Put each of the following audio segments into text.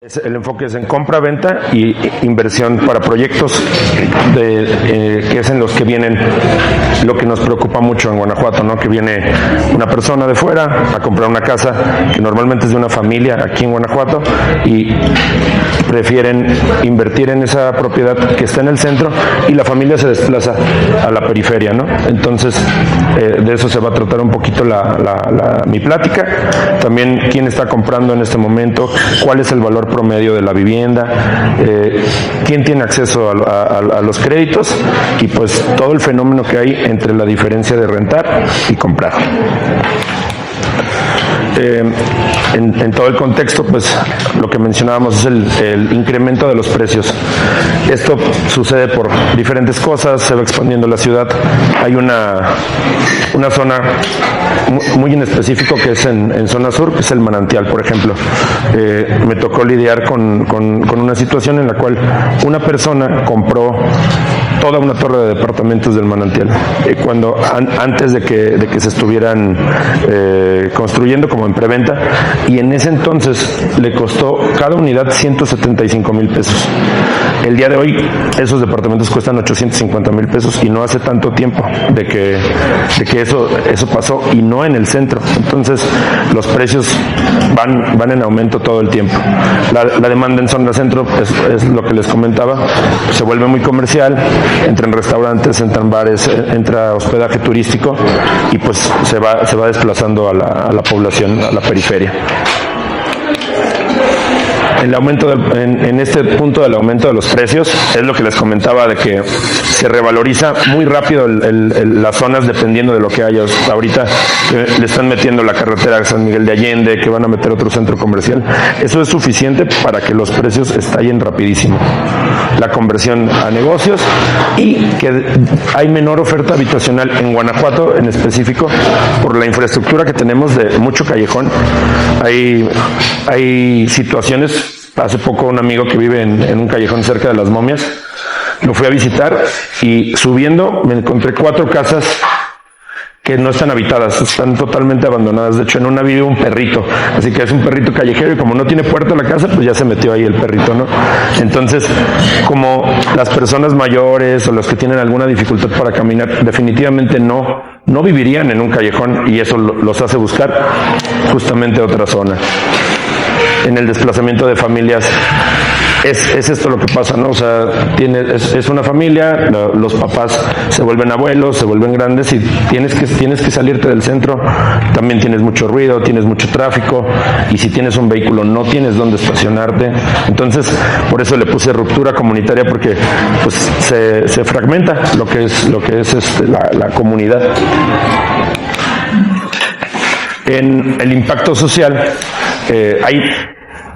El enfoque es en compra-venta y inversión para proyectos que es en los que vienen lo que nos preocupa mucho en Guanajuato, ¿no? Que viene una persona de fuera a comprar una casa que normalmente es de una familia aquí en Guanajuato y prefieren invertir en esa propiedad que está en el centro y la familia se desplaza a la periferia, ¿no? Entonces, de eso se va a tratar un poquito mi plática. También quién está comprando en este momento, cuál es el valor promedio de la vivienda, quién tiene acceso a los créditos y pues todo el fenómeno que hay entre la diferencia de rentar y comprar. En todo el contexto, pues lo que mencionábamos es el incremento de los precios. Esto sucede por diferentes cosas, se va expandiendo la ciudad. Hay una zona muy en específico que es en zona sur, que es el Manantial, por ejemplo. Me tocó lidiar con una situación en la cual una persona compró toda una torre de departamentos del Manantial, antes de que se estuvieran construyendo como en preventa, y en ese entonces le costó cada unidad 175,000 pesos. El día de hoy esos departamentos cuestan 850,000 pesos y no hace tanto tiempo de que eso pasó y no en el centro. Entonces los precios van en aumento todo el tiempo. La demanda en zona centro es lo que les comentaba, se vuelve muy comercial, entran restaurantes, entran bares, entra hospedaje turístico y pues se va desplazando a la población, a la periferia. En este punto del aumento de los precios es lo que les comentaba, de que se revaloriza muy rápido las zonas dependiendo de lo que haya. Ahorita le están metiendo la carretera a San Miguel de Allende, que van a meter otro centro comercial. Eso es suficiente para que los precios estallen rapidísimo. La conversión a negocios y que hay menor oferta habitacional en Guanajuato en específico por la infraestructura que tenemos de mucho callejón. Hay situaciones. Hace poco un amigo que vive en un callejón cerca de Las Momias, lo fui a visitar y subiendo me encontré 4 casas que no están habitadas, están totalmente abandonadas. De hecho, en una vive un perrito, así que es un perrito callejero y como no tiene puerta la casa, pues ya se metió ahí el perrito, ¿no? Entonces, como las personas mayores o los que tienen alguna dificultad para caminar, definitivamente no vivirían en un callejón y eso los hace buscar justamente otra zona. En el desplazamiento de familias es esto lo que pasa, ¿no? O sea, es una familia, los papás se vuelven abuelos, se vuelven grandes y tienes que salirte del centro. También tienes mucho ruido, tienes mucho tráfico y si tienes un vehículo no tienes dónde estacionarte. Entonces, por eso le puse ruptura comunitaria, porque pues se fragmenta lo que es la comunidad. En el impacto social hay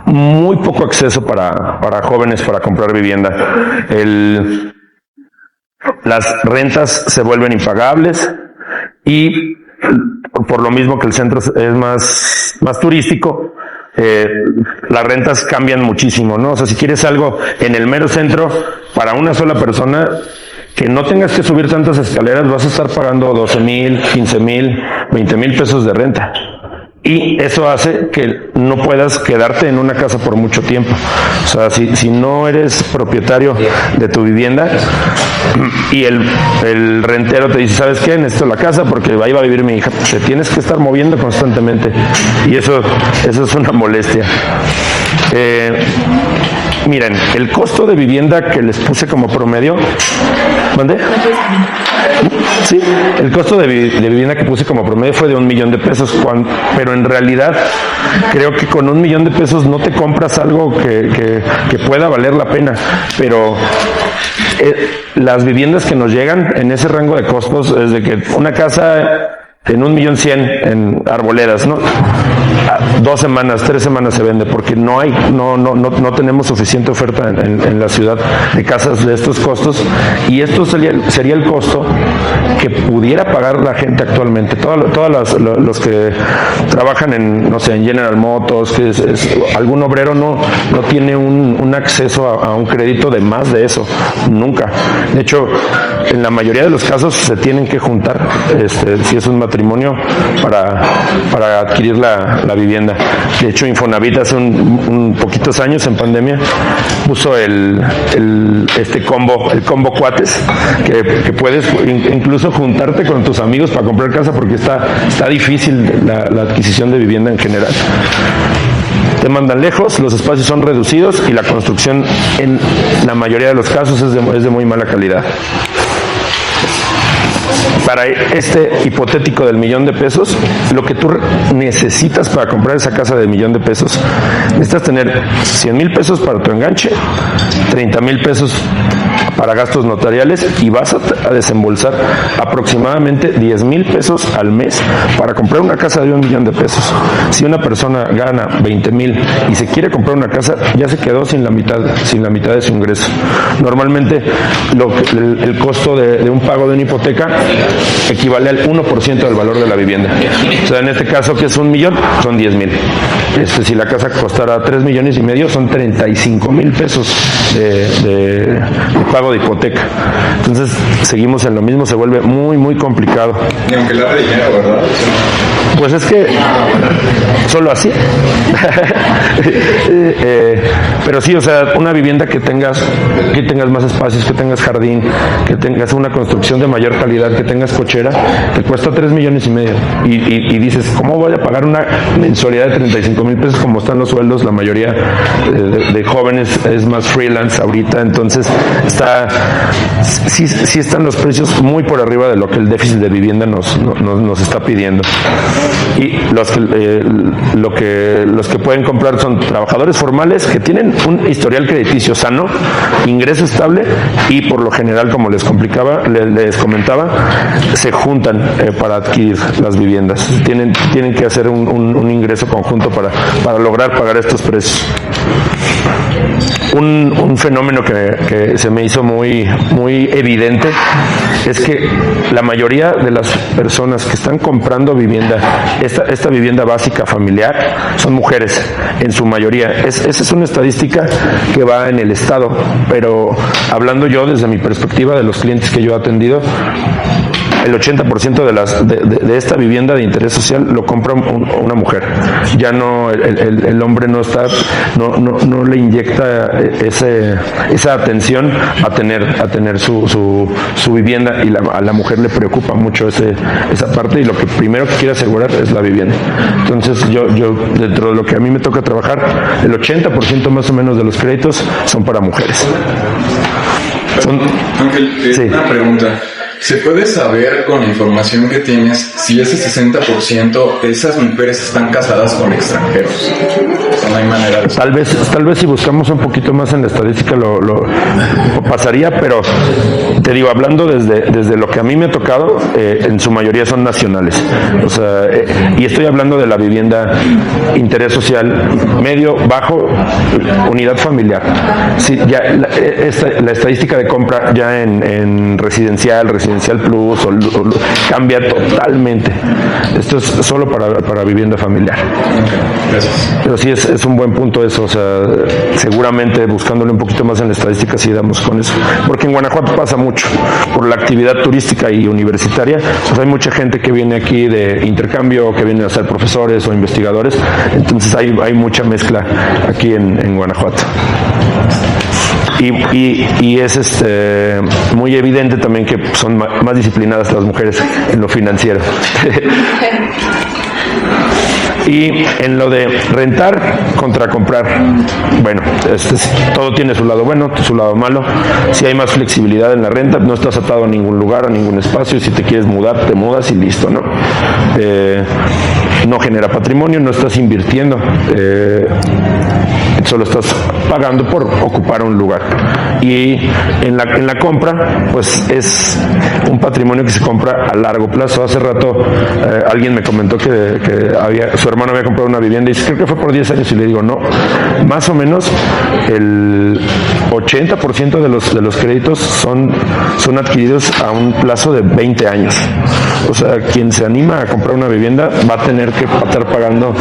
muy poco acceso para jóvenes para comprar vivienda. Las rentas se vuelven impagables y por lo mismo que el centro es más turístico, las rentas cambian muchísimo, ¿no? O sea, si quieres algo en el mero centro para una sola persona, que no tengas que subir tantas escaleras, vas a estar pagando 12,000, 15,000, 20,000 pesos de renta. Y eso hace que no puedas quedarte en una casa por mucho tiempo. O sea, si no eres propietario de tu vivienda y el rentero te dice, ¿sabes qué? Necesito la casa porque ahí va a vivir mi hija. Te tienes que estar moviendo constantemente. Y eso es una molestia. Miren, el costo de vivienda que les puse como promedio, ¿dónde? Sí, el costo de vivienda que puse como promedio fue de 1,000,000 de pesos, pero en realidad creo que con 1,000,000 de pesos no te compras algo que pueda valer la pena, pero las viviendas que nos llegan en ese rango de costos es de que una casa en 1,100,000 en Arboledas, ¿no? 2 semanas, 3 semanas se vende porque no tenemos suficiente oferta en la ciudad de casas de estos costos, y esto sería el costo que pudiera pagar la gente actualmente. Todos los que trabajan en General Motors, algún obrero no tiene un acceso a un crédito de más de eso, nunca. De hecho, en la mayoría de los casos se tienen que juntar, si es un matrimonio patrimonio para adquirir la vivienda. De hecho, Infonavit hace un poquitos años, en pandemia, puso el combo cuates, que puedes incluso juntarte con tus amigos para comprar casa, porque está difícil la adquisición de vivienda en general. Te mandan lejos, los espacios son reducidos y la construcción en la mayoría de los casos es de muy mala calidad. Para este hipotético del $1,000,000, lo que tú necesitas para comprar esa casa de $1,000,000, necesitas tener $100,000 para tu enganche, $30,000 para gastos notariales, y vas a desembolsar aproximadamente $10,000 al mes para comprar una casa de $1,000,000. Si una persona gana $20,000 y se quiere comprar una casa, ya se quedó sin la mitad de su ingreso. Normalmente el costo de un pago de una hipoteca equivale al 1% del valor de la vivienda. O sea, en este caso, que es $1,000,000, son $10,000. Si la casa costara $3,500,000, son $35,000 de pago de hipoteca. Entonces seguimos en lo mismo, se vuelve muy muy complicado. Y aunque la de dinero, ¿verdad? Pues es que solo así. Pero sí, o sea, una vivienda que tengas más espacios, que tengas jardín, que tengas una construcción de mayor calidad, que tengas cochera, te cuesta $3,500,000. Y dices, ¿cómo voy a pagar una mensualidad de $35,000 como están los sueldos? La mayoría de jóvenes es más freelance ahorita, entonces sí están los precios muy por arriba de lo que el déficit de vivienda nos está pidiendo. Y los que pueden comprar son trabajadores formales que tienen un historial crediticio sano, ingreso estable, y por lo general, como les comentaba, se juntan para adquirir las viviendas. Tienen que hacer un ingreso conjunto para lograr pagar estos precios. Un fenómeno que se me hizo muy, muy evidente es que la mayoría de las personas que están comprando vivienda, esta vivienda básica familiar, son mujeres, en su mayoría. Esa es una estadística que va en el estado, pero hablando yo desde mi perspectiva de los clientes que yo he atendido, el 80% de esta vivienda de interés social lo compra una mujer. Ya no, el hombre no le inyecta esa atención a tener su vivienda, y a la mujer le preocupa mucho esa parte, y lo que primero que quiere asegurar es la vivienda. Entonces yo dentro de lo que a mí me toca trabajar, el 80% más o menos de los créditos son para mujeres. Ángel, sí. Una pregunta. ¿Se puede saber con la información que tienes si ese 60% esas mujeres están casadas con extranjeros? No hay manera de saber. Tal vez si buscamos un poquito más en la estadística lo pasaría, pero te digo, hablando desde lo que a mí me ha tocado, en su mayoría son nacionales. O sea, y estoy hablando de la vivienda interés social medio, bajo, unidad familiar. Sí, ya la estadística de compra ya en residencial plus cambia totalmente. Esto es solo para vivienda familiar. Gracias. Pero sí es un buen punto eso, o sea, seguramente buscándole un poquito más en la estadística sí damos con eso, porque en Guanajuato pasa mucho por la actividad turística y universitaria. Pues hay mucha gente que viene aquí de intercambio, que viene a ser profesores o investigadores, entonces hay mucha mezcla aquí en Guanajuato. Y es muy evidente también que son más disciplinadas las mujeres en lo financiero. Y en lo de rentar contra comprar, bueno, todo tiene su lado bueno, su lado malo. Si hay más flexibilidad en la renta, no estás atado a ningún lugar, a ningún espacio. Si te quieres mudar, te mudas y listo, ¿no? No genera patrimonio, no estás invirtiendo, solo estás pagando por ocupar un lugar. Y en la compra, pues es un patrimonio que se compra a largo plazo. Hace rato alguien me comentó que su hermano había comprado una vivienda y dice, creo que fue por 10 años, y le digo, no, más o menos el 80% de los créditos son adquiridos a un plazo de 20 años. O sea, quien se anima a comprar una vivienda va a tener que estar pagando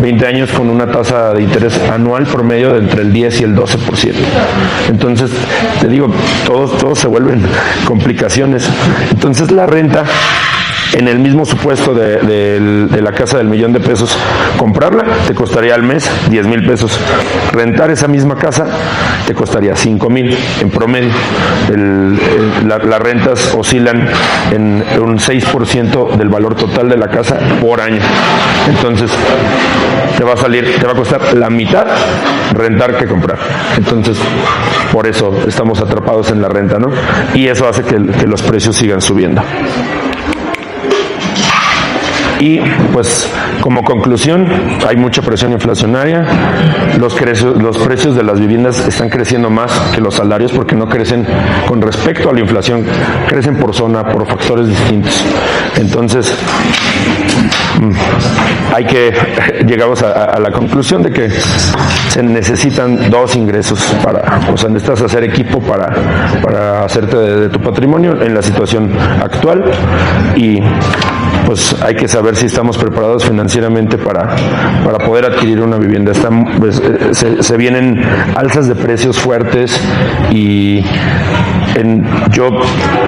20 años con una tasa de interés anual promedio de entre el 10 y el 12%. Entonces, te digo, todos se vuelven complicaciones. Entonces, la renta En el mismo supuesto de la casa del $1,000,000, comprarla te costaría al mes 10,000 pesos. Rentar esa misma casa te costaría 5,000 en promedio. Las rentas oscilan en un 6% del valor total de la casa por año. Entonces, te va a costar la mitad rentar que comprar. Entonces, por eso estamos atrapados en la renta, ¿no? Y eso hace que los precios sigan subiendo. Y pues como conclusión, hay mucha presión inflacionaria, los precios de las viviendas están creciendo más que los salarios porque no crecen con respecto a la inflación, crecen por zona, por factores distintos. Entonces, llegamos a la conclusión de que se necesitan 2 ingresos necesitas hacer equipo para hacerte de tu patrimonio en la situación actual, y pues hay que saber si estamos preparados financieramente para poder adquirir una vivienda. Se vienen alzas de precios fuertes y yo,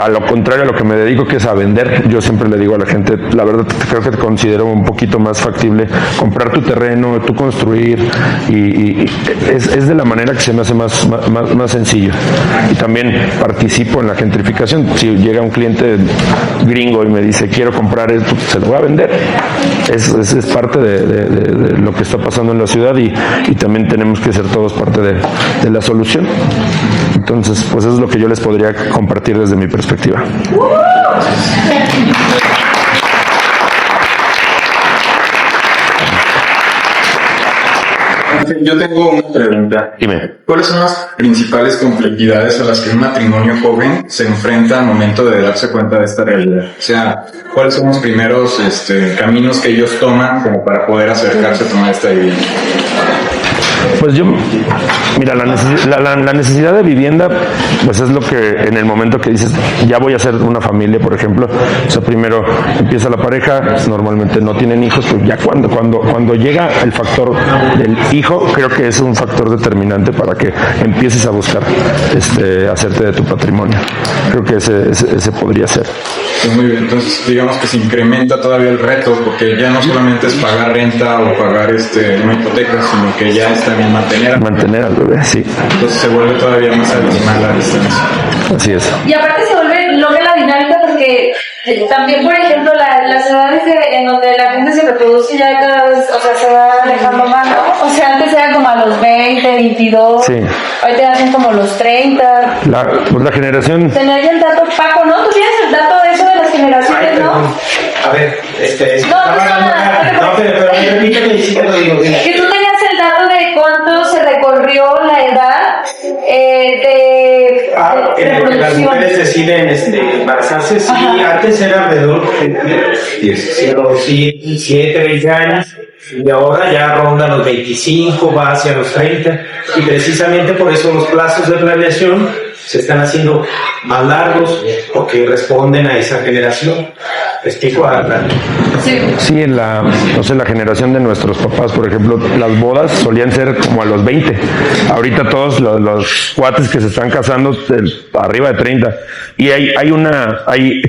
a lo contrario a lo que me dedico, que es a vender, yo siempre le digo a la gente, la verdad creo que te considero un poquito más factible comprar tu terreno, tú construir, y es de la manera que se me hace más sencillo. Y también participo en la gentrificación. Si llega un cliente gringo y me dice quiero comprar esto, se lo voy a vender. Es parte de lo que está pasando en la ciudad, y también tenemos que ser todos parte de la solución. Entonces, pues eso es lo que yo les podría compartir desde mi perspectiva. Yo tengo una pregunta. Dime. ¿Cuáles son las principales complejidades a las que un matrimonio joven se enfrenta al momento de darse cuenta de esta realidad? O sea, ¿cuáles son los primeros caminos que ellos toman como para poder acercarse a tomar esta vivienda? Pues mira, la necesidad de vivienda, pues es lo que en el momento que dices, ya voy a hacer una familia, por ejemplo, o sea, primero empieza la pareja, normalmente no tienen hijos, pues ya cuando llega el factor del hijo, creo que es un factor determinante para que empieces a buscar hacerte de tu patrimonio. Creo que ese podría ser. Pues muy bien, entonces digamos que se incrementa todavía el reto, porque ya no solamente es pagar renta o pagar una hipoteca, sino que ya es también mantener al bebé, sí. Entonces se vuelve todavía más abismal la distancia. Así es. Y aparte se vuelve loca la dinámica, porque también, por ejemplo, las edades en donde la gente se reproduce ya cada vez, o sea, se va alejando más, ¿no? O sea, antes era como a los 20, 22, sí. Ahorita ya hacen como los 30. La generación... Tener ya el dato, Paco, ¿no? Tú tienes el dato de eso de las generaciones, ¿no? A ver, pero repíteme y sí te lo digo. Que tú tenías el dato de cuánto se recorrió la edad de en que las mujeres deciden embarazarse, sí. Ajá. Antes era alrededor de 17, 20 años, y ahora ya ronda los 25, va hacia los 30, y precisamente por eso los plazos de planeación se están haciendo más largos, porque responden a esa generación. Sí, en la generación de nuestros papás, por ejemplo, las bodas solían ser como a los 20. Ahorita todos los cuates que se están casando arriba de 30. Y hay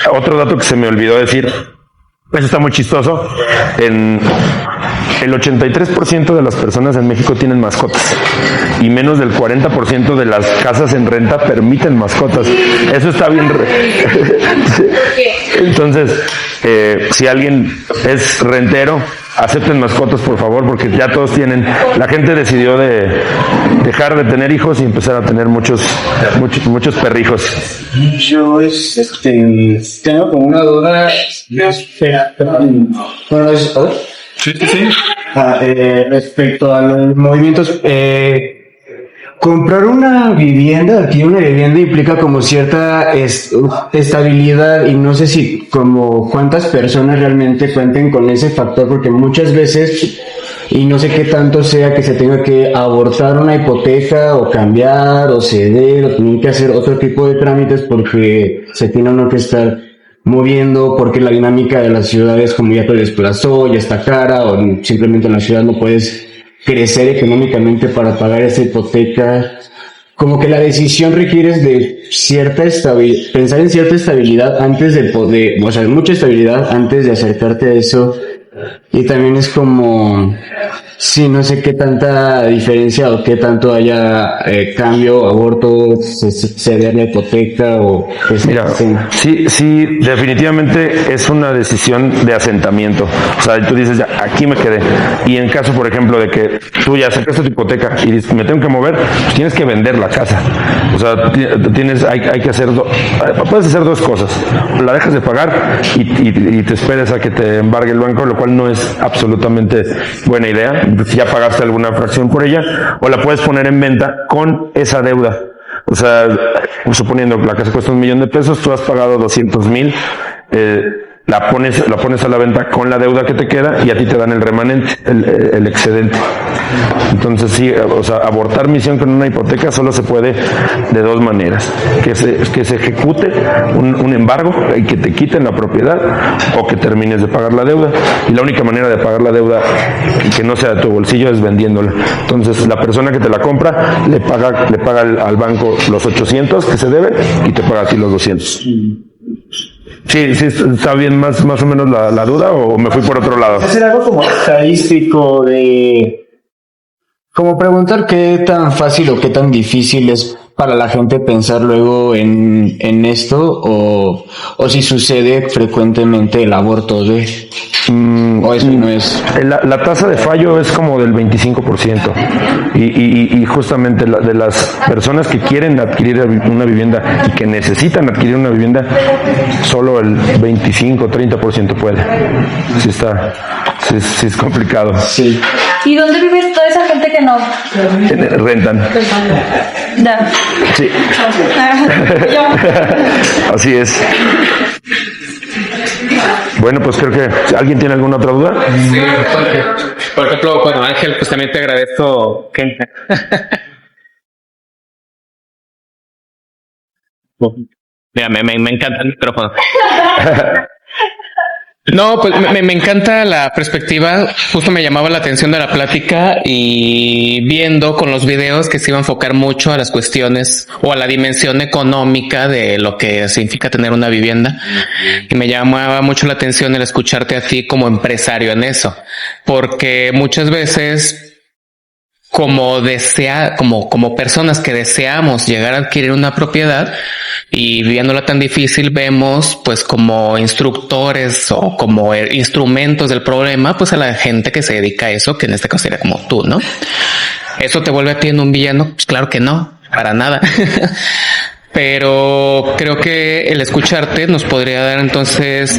otro dato que se me olvidó decir. Eso está muy chistoso. El 83% de las personas en México tienen mascotas, y menos del 40% de las casas en renta permiten mascotas. Eso está bien. Entonces, si alguien es rentero, acepten mascotas, por favor, porque ya todos tienen. La gente decidió de dejar de tener hijos y empezar a tener muchos perrijos. Yo tengo como una duda. Sí. Respecto a los movimientos, comprar una vivienda implica como cierta estabilidad, y no sé si como cuántas personas realmente cuenten con ese factor, porque muchas veces, y no sé qué tanto sea que se tenga que abortar una hipoteca o cambiar o ceder o tener que hacer otro tipo de trámites porque se tiene uno que estar moviendo, porque la dinámica de las ciudades, como ya te desplazó, ya está cara, o simplemente en la ciudad no puedes crecer económicamente para pagar esa hipoteca. como que la decisión requiere de cierta estabilidad, pensar en cierta estabilidad antes de poder, o sea, mucha estabilidad antes de acercarte a eso. Y también es como, sí, no sé qué tanta diferencia o qué tanto haya cambio, aborto, ceder la hipoteca o... Mira, sí, definitivamente es una decisión de asentamiento. O sea, tú dices, ya, aquí me quedé. Y en caso, por ejemplo, de que tú ya sacaste tu hipoteca y dices, me tengo que mover, pues tienes que vender la casa. O sea, hay que hacer, puedes hacer dos cosas. La dejas de pagar y te esperes a que te embargue el banco, lo cual no es absolutamente buena idea. Si ya pagaste alguna fracción por ella, o la puedes poner en venta con esa deuda. O sea, suponiendo que la casa cuesta $1,000,000, tú has pagado 200,000, la pones a la venta con la deuda que te queda y a ti te dan el remanente, el excedente. Entonces sí, o sea, abortar misión con una hipoteca solo se puede de dos maneras: que se ejecute un embargo y que te quiten la propiedad, o que termines de pagar la deuda. Y la única manera de pagar la deuda que no sea de tu bolsillo es vendiéndola. Entonces la persona que te la compra le paga al banco los 800 que se debe y te paga a ti los 200. Sí, está bien más o menos la duda, o me fui por otro lado. Hacer algo como estadístico de... como preguntar qué tan fácil o qué tan difícil es para la gente pensar luego en esto, o si sucede frecuentemente el aborto o eso no es. La tasa de fallo es como del 25%, y justamente de las personas que quieren adquirir una vivienda y que necesitan adquirir una vivienda, solo el 25-30% puede. Sí es complicado. Sí. ¿Y dónde vive toda esa gente que no? Rentan. Ya. Sí. Así es. Bueno, pues creo que ¿alguien tiene alguna otra duda? Sí, por ejemplo, bueno, Ángel, pues también te agradezco que... Mira, me encanta el micrófono. No, pues me encanta la perspectiva. Justo me llamaba la atención de la plática, y viendo con los videos que se iba a enfocar mucho a las cuestiones o a la dimensión económica de lo que significa tener una vivienda. Y me llamaba mucho la atención el escucharte a ti como empresario en eso, porque muchas veces como personas que deseamos llegar a adquirir una propiedad, y viéndola tan difícil, vemos pues como instructores o como instrumentos del problema pues a la gente que se dedica a eso, que en este caso sería como tú, ¿no? ¿Eso te vuelve a ti en un villano? Pues claro que no, para nada. Pero creo que el escucharte nos podría dar entonces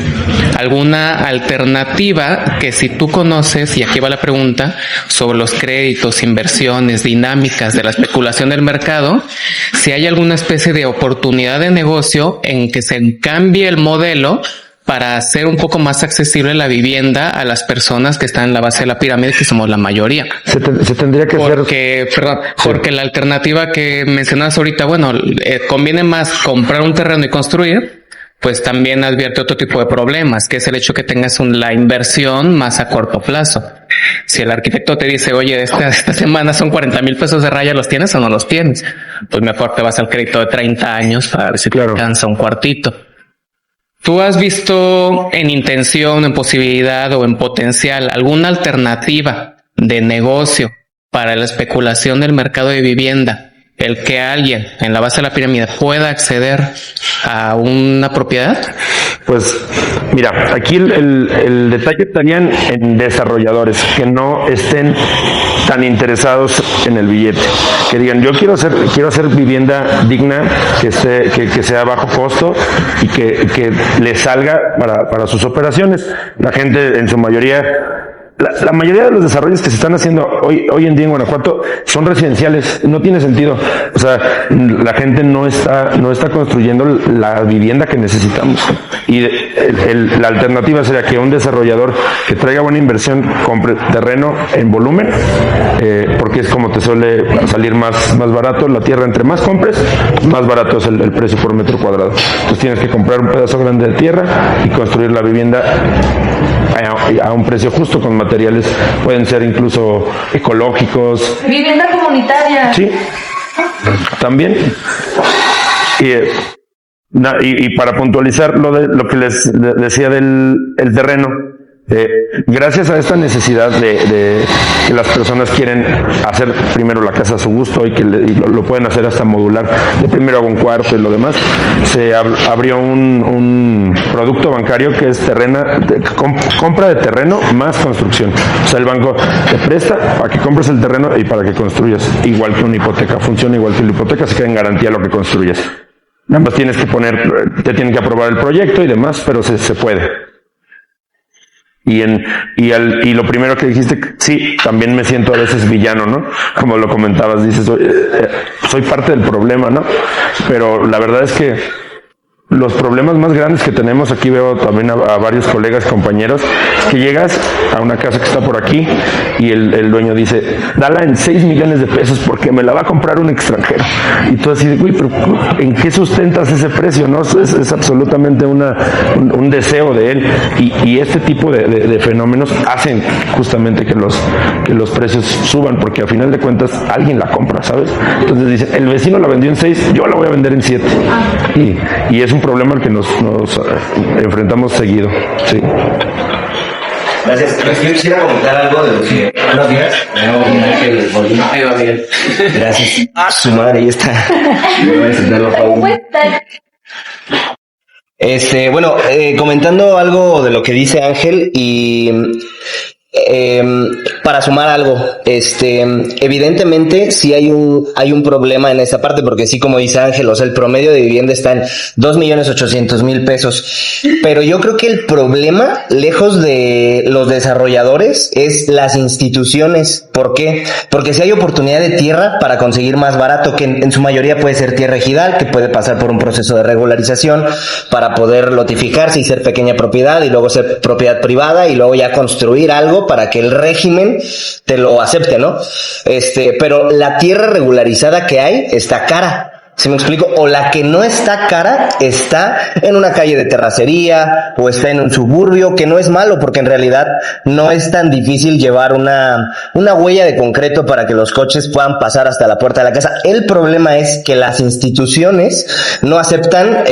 alguna alternativa que, si tú conoces, y aquí va la pregunta, sobre los créditos, inversiones, dinámicas de la especulación del mercado, si hay alguna especie de oportunidad de negocio en que se cambie el modelo para hacer un poco más accesible la vivienda a las personas que están en la base de la pirámide, que somos la mayoría. Se tendría que hacer... Porque la alternativa que mencionas ahorita, bueno, conviene más comprar un terreno y construir, pues también advierte otro tipo de problemas, que es el hecho que tengas la inversión más a corto plazo. Si el arquitecto te dice, oye, esta semana son 40,000 pesos de raya, ¿los tienes o no los tienes? Pues mejor te vas al crédito de 30 años para ver si te alcanza un cuartito. ¿Tú has visto en intención, en posibilidad o en potencial alguna alternativa de negocio para la especulación del mercado de vivienda? El que alguien en la base de la pirámide pueda acceder a una propiedad. Pues mira, aquí el detalle estarían en desarrolladores que no estén tan interesados en el billete, que digan, yo quiero hacer vivienda digna, que sea a bajo costo y que le salga para sus operaciones. La gente en su mayoría, la mayoría de los desarrollos que se están haciendo hoy en día en Guanajuato son residenciales. No tiene sentido. O sea, la gente no está construyendo la vivienda que necesitamos. Y la alternativa sería que un desarrollador que traiga buena inversión compre terreno en volumen, porque es como te suele salir más barato la tierra. Entre más compres, más barato es el precio por metro cuadrado. Entonces tienes que comprar un pedazo grande de tierra y construir la vivienda a un precio justo, con materiales, pueden ser incluso ecológicos. Vivienda comunitaria. Sí, también. Y para puntualizar lo que les decía del el terreno, gracias a esta necesidad de que las personas quieren hacer primero la casa a su gusto y que lo pueden hacer hasta modular, de primero hago un cuarto y lo demás, se abrió un producto bancario que es compra de terreno más construcción. O sea, el banco te presta para que compres el terreno y para que construyas, igual que una hipoteca, funciona igual que la hipoteca, se queda en garantía lo que construyes. Nada más tienes que te tienen que aprobar el proyecto y demás, pero se puede. Y lo primero que dijiste, sí, también me siento a veces villano, ¿no? Como lo comentabas, dices, soy parte del problema, ¿no? Pero la verdad es que los problemas más grandes que tenemos, aquí veo también a varios colegas, compañeros, que llegas a una casa que está por aquí y el dueño dice, dala en 6 millones de pesos porque me la va a comprar un extranjero. Y tú así, uy, pero ¿en qué sustentas ese precio? ¿No? Es absolutamente un deseo de él. Y este tipo de fenómenos hacen justamente que los precios suban, porque a final de cuentas alguien la compra, ¿sabes? Entonces dicen, el vecino la vendió en 6, yo la voy a vender en 7. Y es un problema al que nos enfrentamos seguido. Sí. Gracias. Yo quisiera comentar algo de lo que... Buenos días. Ahí va bien. Gracias. Su madre, ahí está. Me voy a sentarlo bueno, comentando algo de lo que dice Ángel y... para sumar algo, evidentemente sí hay un problema en esa parte, porque sí, como dice Ángel, o sea, el promedio de vivienda está en 2.800.000 pesos, pero yo creo que el problema, lejos de los desarrolladores, es las instituciones. ¿Por qué? Porque si hay oportunidad de tierra para conseguir más barato, que en su mayoría puede ser tierra ejidal, que puede pasar por un proceso de regularización para poder lotificarse y ser pequeña propiedad, y luego ser propiedad privada, y luego ya construir algo para que el régimen te lo acepte, ¿no? Pero la tierra regularizada que hay está cara. ¿Sí me explico? O la que no está cara está en una calle de terracería o está en un suburbio, que no es malo, porque en realidad no es tan difícil llevar una huella de concreto para que los coches puedan pasar hasta la puerta de la casa. El problema es que las instituciones no aceptan,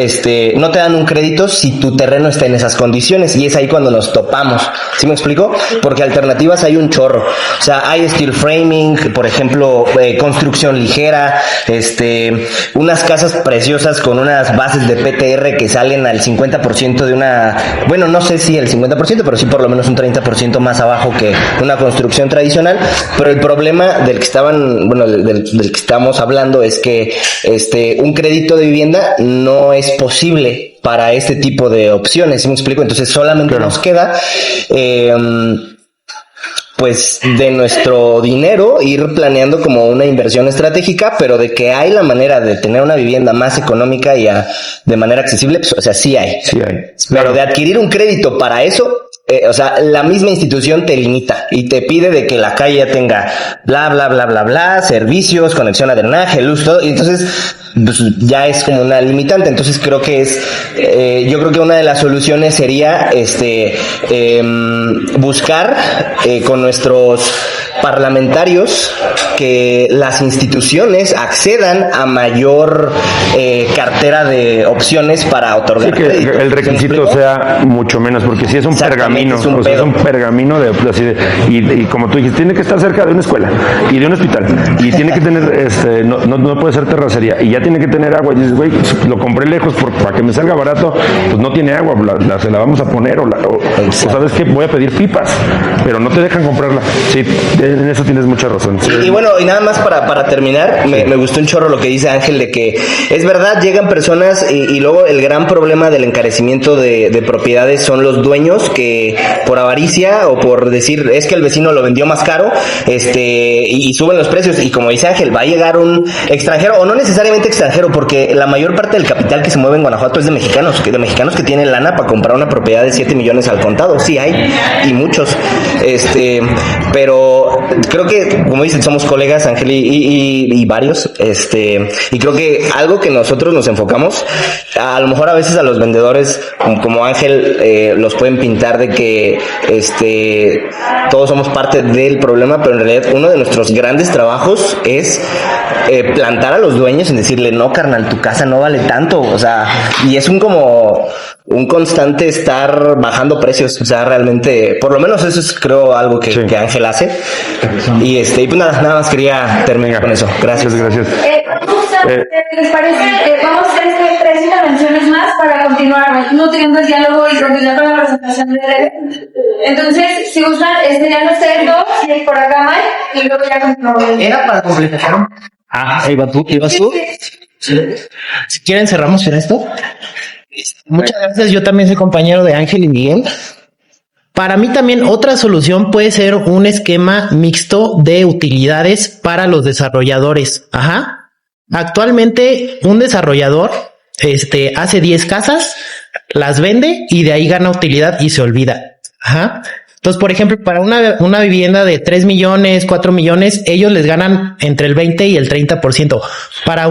no te dan un crédito si tu terreno está en esas condiciones, y es ahí cuando nos topamos. ¿Sí me explico? Porque alternativas hay un chorro. O sea, hay steel framing, por ejemplo, construcción ligera, unas casas preciosas con unas bases de PTR que salen al 50% de una, bueno, no sé si el 50%, pero sí por lo menos un 30% más abajo que una construcción tradicional. Pero el problema del que estamos hablando es que un crédito de vivienda no es posible para este tipo de opciones. ¿Sí me explico? Entonces solamente nos queda pues de nuestro dinero ir planeando como una inversión estratégica, pero de que hay la manera de tener una vivienda más económica y de manera accesible, pues, o sea, sí hay. Sí hay. Pero de adquirir un crédito para eso, o sea, la misma institución te limita y te pide de que la calle ya tenga bla, bla, bla, bla, bla, servicios, conexión a drenaje, luz, todo, y entonces pues, ya es como una limitante. Entonces creo que yo creo que una de las soluciones sería buscar con nuestros parlamentarios que las instituciones accedan a mayor cartera de opciones para otorgar crédito. Que el requisito sea mucho menos, porque si es un pergamino, es un pergamino y como tú dijiste, tiene que estar cerca de una escuela y de un hospital, y tiene que tener, no puede ser terracería, y ya tiene que tener agua. Y dices, güey, lo compré lejos para que me salga barato, pues no tiene agua, se la vamos a poner, o sabes qué, voy a pedir pipas, pero no te dejan comprarla. Sí, en eso tienes mucha razón. Sí. Y bueno, y nada más para terminar, me gustó un chorro lo que dice Ángel, de que es verdad, llegan personas y luego el gran problema del encarecimiento de propiedades son los dueños que por avaricia o por decir, es que el vecino lo vendió más caro, y suben los precios, y como dice Ángel, va a llegar un extranjero, o no necesariamente extranjero, porque la mayor parte del capital que se mueve en Guanajuato es de mexicanos que tienen lana para comprar una propiedad de 7 millones al contado. Sí hay, y muchos, pero creo que, como dicen, somos colegas, Ángel y varios, y creo que algo que nosotros nos enfocamos, a lo mejor a veces a los vendedores, como Ángel, los pueden pintar de que, todos somos parte del problema, pero en realidad uno de nuestros grandes trabajos es plantar a los dueños en decirle, no, carnal, tu casa no vale tanto, o sea, y es un constante estar bajando precios, o sea, realmente, por lo menos eso es, creo, algo que Ángel hace. Y pues nada más quería terminar con eso. Gracias. Gracias. ¿Les parece? Vamos a hacer 3 intervenciones más para continuar nutriendo el diálogo y continuar con la presentación de Tere. Entonces, si gustan, ya no sé, 2 por acá, Mike, y luego ya continuamos. Era para completar. Ahí va tú, ibas tú. Si quieren, cerramos en esto. Muchas gracias. Yo también soy compañero de Ángel y Miguel. Para mí también otra solución puede ser un esquema mixto de utilidades para los desarrolladores. Actualmente un desarrollador hace 10 casas, las vende y de ahí gana utilidad y se olvida. Entonces, por ejemplo, para una vivienda de 3 millones, 4 millones, ellos les ganan entre el 20 y el 30%. Para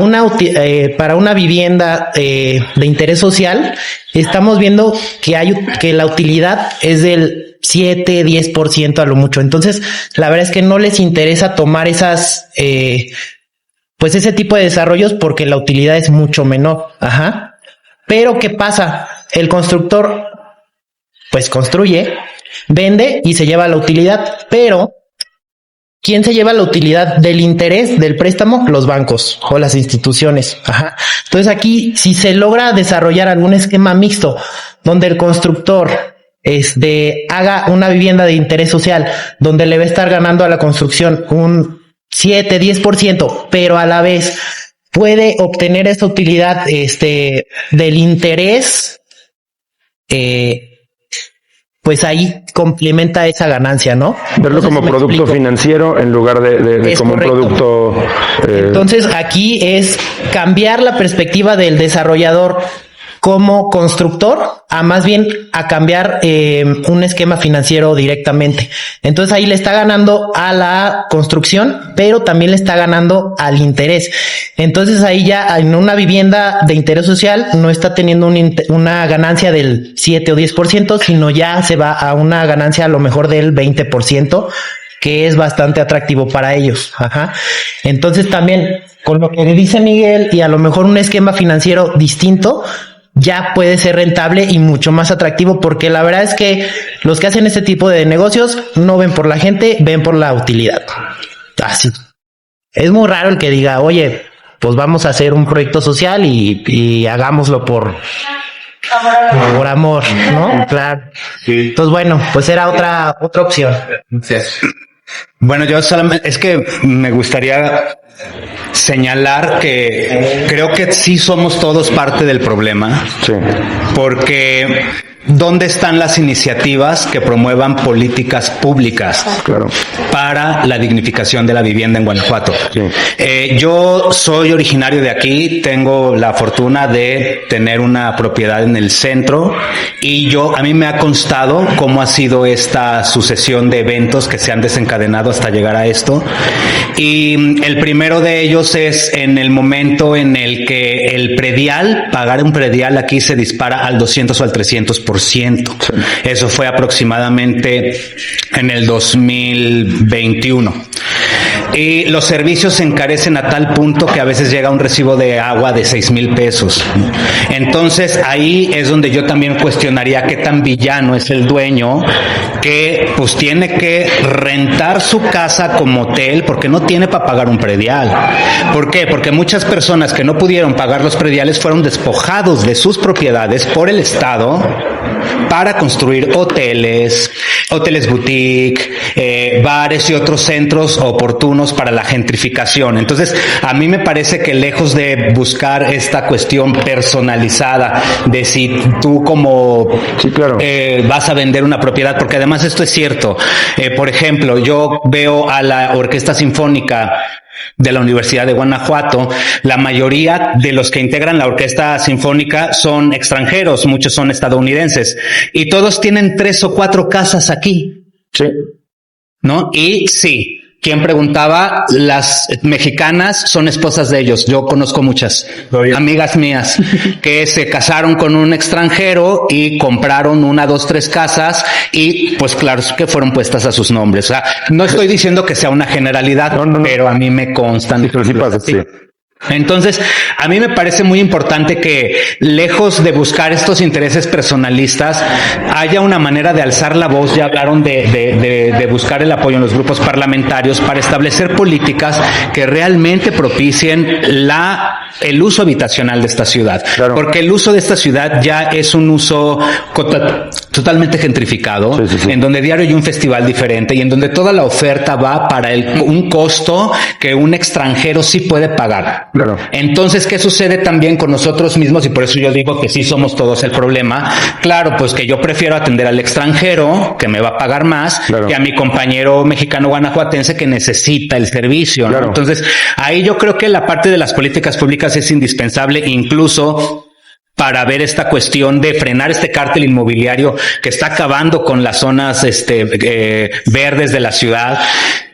una vivienda de interés social, estamos viendo que la utilidad es del 7, 10% a lo mucho. Entonces, la verdad es que no les interesa tomar ese tipo de desarrollos porque la utilidad es mucho menor. Pero, ¿qué pasa? El constructor, pues construye, vende y se lleva la utilidad, pero ¿quién se lleva la utilidad del interés del préstamo? Los bancos o las instituciones. Entonces aquí, si se logra desarrollar algún esquema mixto donde el constructor haga una vivienda de interés social, donde le va a estar ganando a la construcción un 7, 10%, pero a la vez puede obtener esa utilidad del interés, pues ahí complementa esa ganancia, ¿no? Verlo Entonces, como producto financiero en lugar de como correcto. un producto... Entonces aquí es cambiar la perspectiva del desarrollador como constructor a más bien a cambiar un esquema financiero directamente. Entonces ahí le está ganando a la construcción, pero también le está ganando al interés. Entonces ahí ya en una vivienda de interés social no está teniendo una ganancia del 7 o 10%, sino ya se va a una ganancia a lo mejor del 20%, que es bastante atractivo para ellos. Entonces también con lo que dice Miguel y a lo mejor un esquema financiero distinto, ya puede ser rentable y mucho más atractivo, porque la verdad es que los que hacen este tipo de negocios no ven por la gente, ven por la utilidad. Así. Es muy raro el que diga, oye, pues vamos a hacer un proyecto social y hagámoslo por amor, ¿no? Claro. Entonces, bueno, pues era otra opción. Bueno, yo solamente, es que me gustaría señalar que creo que sí somos todos parte del problema. Sí. Porque ¿dónde están las iniciativas que promuevan políticas públicas para la dignificación de la vivienda en Guanajuato? Sí. Yo soy originario de aquí, tengo la fortuna de tener una propiedad en el centro y a mí me ha constado cómo ha sido esta sucesión de eventos que se han desencadenado hasta llegar a esto. Y el primero de ellos es en el momento en el que el predial, pagar un predial aquí se dispara al 200 o al 300%. Eso fue aproximadamente en el 2021. Y los servicios se encarecen a tal punto que a veces llega un recibo de agua de 6,000 pesos. Entonces ahí es donde yo también cuestionaría qué tan villano es el dueño que pues tiene que rentar su casa como hotel porque no tiene para pagar un predial. ¿Por qué? Porque muchas personas que no pudieron pagar los prediales fueron despojados de sus propiedades por el Estado para construir hoteles boutique, bares y otros centros oportunos para la gentrificación. Entonces, a mí me parece que lejos de buscar esta cuestión personalizada de si tú como vas a vender una propiedad, porque además esto es cierto. Por ejemplo, yo veo a la Orquesta Sinfónica de la Universidad de Guanajuato, la mayoría de los que integran la orquesta sinfónica son extranjeros, muchos son estadounidenses, y todos tienen 3 o 4 casas aquí. Sí. ¿No? Y sí, quien preguntaba, las mexicanas son esposas de ellos. Yo conozco muchas amigas mías que se casaron con un extranjero y compraron 1, 2, 3 casas y pues claro que fueron puestas a sus nombres. O sea, no estoy diciendo que sea una generalidad, pero a mí me constan. Sí, pero sí pasa, sí. Entonces, a mí me parece muy importante que, lejos de buscar estos intereses personalistas, haya una manera de alzar la voz. Ya hablaron de buscar el apoyo en los grupos parlamentarios para establecer políticas que realmente propicien el uso habitacional de esta ciudad. Claro. Porque el uso de esta ciudad ya es un uso totalmente gentrificado, en donde diario hay un festival diferente y en donde toda la oferta va para un costo que un extranjero sí puede pagar. Claro. Entonces, ¿qué sucede también con nosotros mismos? Y por eso yo digo que sí somos todos el problema. Claro, pues que yo prefiero atender al extranjero, que me va a pagar más, que a mi compañero mexicano guanajuatense que necesita el servicio, ¿no? Claro. Entonces, ahí yo creo que la parte de las políticas públicas es indispensable, incluso para ver esta cuestión de frenar este cártel inmobiliario que está acabando con las zonas verdes de la ciudad.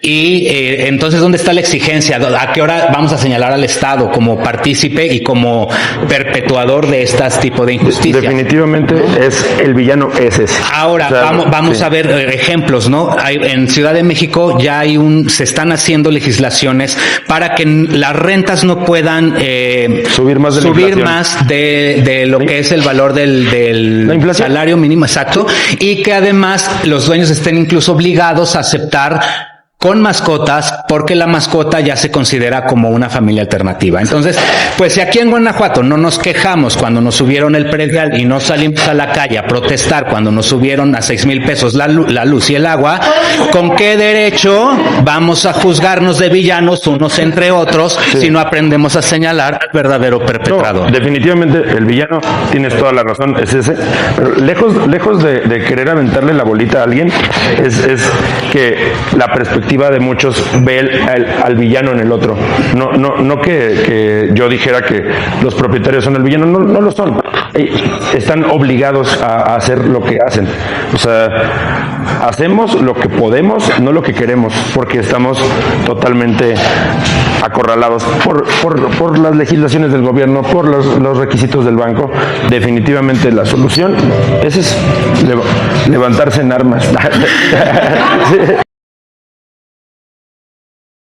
Y entonces, ¿dónde está la exigencia? ¿A qué hora vamos a señalar al Estado como partícipe y como perpetuador de este tipo de injusticias? Definitivamente el villano es ese. Ahora, o sea, vamos a ver ejemplos, ¿no? En Ciudad de México ya se están haciendo legislaciones para que las rentas no puedan subir más de lo que es el valor del salario mínimo, exacto, y que además los dueños estén incluso obligados a aceptar con mascotas, porque la mascota ya se considera como una familia alternativa. Entonces, pues si aquí en Guanajuato no nos quejamos cuando nos subieron el predial y no salimos a la calle a protestar cuando nos subieron a 6,000 pesos la luz y el agua, ¿con qué derecho vamos a juzgarnos de villanos unos entre otros si no aprendemos a señalar al verdadero perpetrador? No, definitivamente el villano, tienes toda la razón, es ese. Pero lejos de querer aventarle la bolita a alguien, es que la perspectiva de muchos ve al villano en el otro. No que yo dijera que los propietarios son el villano, no lo son. Están obligados a hacer lo que hacen. O sea, hacemos lo que podemos, no lo que queremos, porque estamos totalmente acorralados por las legislaciones del gobierno, por los requisitos del banco. Definitivamente la solución es levantarse en armas.